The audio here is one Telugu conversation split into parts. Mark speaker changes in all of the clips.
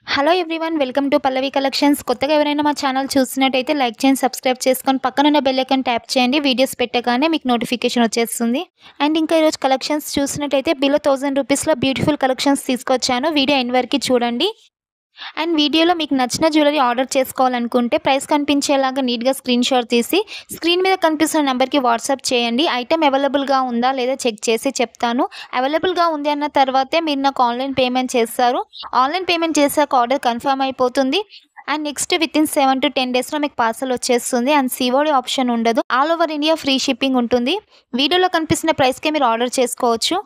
Speaker 1: Hello everyone welcome to Pallavi collections. కొత్తగా ఎవరైనా మా ఛానల్ చూస్తున్నట్టయితే లైక్ చేయండి, సబ్స్క్రైబ్ చేసుకొని పక్కనున్న బెల్ ఐకాన్ ట్యాప్ చేయండి. వీడియోస్ పెట్టగానే మీకు నోటిఫికేషన్ వచ్చేస్తుంది. అండ్ ఇంకా ఈరోజు కలెక్షన్స్ చూసినట్టయితే బిలో 1000 రూపీస్లో బ్యూటిఫుల్ కలెక్షన్స్ తీసుకొచ్చాను. వీడియో ఎండ్ వరకు చూడండి. అండ్ వీడియోలో మీకు నచ్చిన జ్యువెలరీ ఆర్డర్ చేసుకోవాలనుకుంటే ప్రైస్ కనిపించేలాగా నీట్‌గా స్క్రీన్‌షాట్ తీసి స్క్రీన్ మీద కనిపిస్తున్న నంబర్‌కి వాట్సాప్ చేయండి. ఐటెమ్ అవైలబుల్‌గా ఉందా లేదా చెక్ చేసి చెప్తాను. అవైలబుల్‌గా ఉంది అన్న తర్వాతే మీరు నాకు ఆన్‌లైన్ పేమెంట్ చేస్తారు. ఆన్‌లైన్ పేమెంట్ చేశాక ఆర్డర్ కన్ఫర్మ్ అయిపోతుంది. అండ్ నెక్స్ట్ వితిన్ 7-10 డేస్‌లో మీకు పార్సల్ వచ్చేస్తుంది. అండ్ సీఓడీ ఆప్షన్ ఉండదు. All over India free shipping ఉంటుంది. వీడియోలో కనిపిస్తున్న ప్రైస్‌కే మీరు ఆర్డర్ చేసుకోవచ్చు.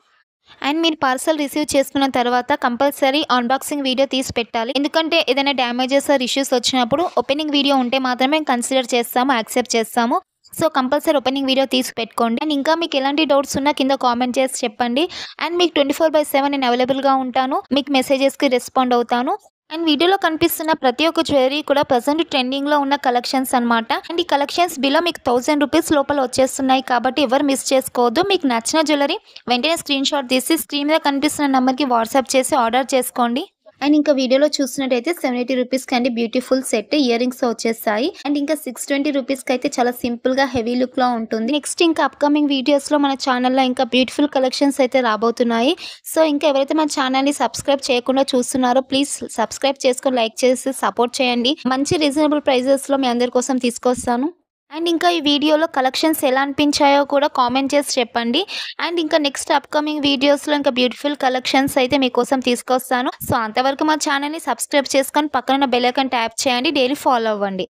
Speaker 1: అండ్ మీరు పార్సల్ రిసీవ్ చేసుకున్న తర్వాత కంపల్సరీ అన్బాక్సింగ్ వీడియో తీసి పెట్టాలి. ఎందుకంటే ఏదైనా డ్యామేజెస్ ఆర్ ఇష్యూస్ వచ్చినప్పుడు ఓపెనింగ్ వీడియో ఉంటే మాత్రమే కన్సిడర్ చేస్తాము, యాక్సెప్ట్ చేస్తాము. సో, కంపల్సరీ ఓపెనింగ్ వీడియో తీసి పెట్టుకోండి. అండ్ ఇంకా మీకు ఎలాంటి డౌట్స్ ఉన్నా కింద కామెంట్ చేసి చెప్పండి. అండ్ మీకు 24/7 నేను అవైలబుల్‌గా ఉంటాను. మీకు మెసేజెస్‌కి రెస్పాండ్ అవుతాను. అండ్ వీడియోలో కనిపిస్తున్న ప్రతి ఒక్క జ్యువెలరీ కూడా ప్రెజెంట్ ట్రెండింగ్‌లో ఉన్న కలెక్షన్స్ అన్నమాట. అండ్ ఈ కలెక్షన్స్ బిలో మీకు 1000 రూపీస్ లోపల వచ్చేస్తున్నాయి కాబట్టి ఎవరు మిస్ చేసుకోవద్దు. మీకు నచ్చిన జ్యువెలరీ వెంటనే స్క్రీన్‌షాట్ తీసి స్క్రీన్ మీద కనిపిస్తున్న నంబర్‌కి వాట్సాప్ చేసి ఆర్డర్ చేసుకోండి. అండ్ ఇంకా వీడియోలో చూస్తున్నట్టయితే 780 రూపీస్‌కి అండి బ్యూటిఫుల్ సెట్ ఇయర్ రింగ్స్ వచ్చేస్తాయి. అండ్ ఇంకా 620 రూపీస్‌కి అయితే చాలా సింపుల్‌గా హెవీ లుక్‌లో ఉంటుంది. నెక్స్ట్ ఇంకా అప్‌కమింగ్ వీడియోస్‌లో మన ఛానల్‌లో ఇంకా బ్యూటిఫుల్ కలెక్షన్స్ అయితే రాబోతున్నాయి. సో, ఇంకా ఎవరైతే మన ఛానల్‌ని సబ్స్క్రైబ్ చేయకుండా చూస్తున్నారో ప్లీజ్ సబ్స్క్రైబ్ చేసుకొని లైక్ చేసి సపోర్ట్ చేయండి. మంచి రీజనబుల్ ప్రైజెస్‌లో మీ అందరి కోసం తీసుకొస్తాను. అండ్ ఇంకా ఈ వీడియోలో కలెక్షన్స్ ఎలా అనిపించాయో కూడా కామెంట్ చేసి చెప్పండి. అండ్ ఇంకా నెక్స్ట్ అప్‌కమింగ్ వీడియోస్‌లో ఇంకా బ్యూటిఫుల్ కలెక్షన్స్ అయితే మీకోసం తీసుకొస్తాను. సో, అంతవరకు మా ఛానల్‌ని సబ్స్క్రైబ్ చేసుకొని పక్కనున్న బెల్ ఐకాన్ ట్యాప్ చేయండి. డైలీ ఫాలో అవ్వండి.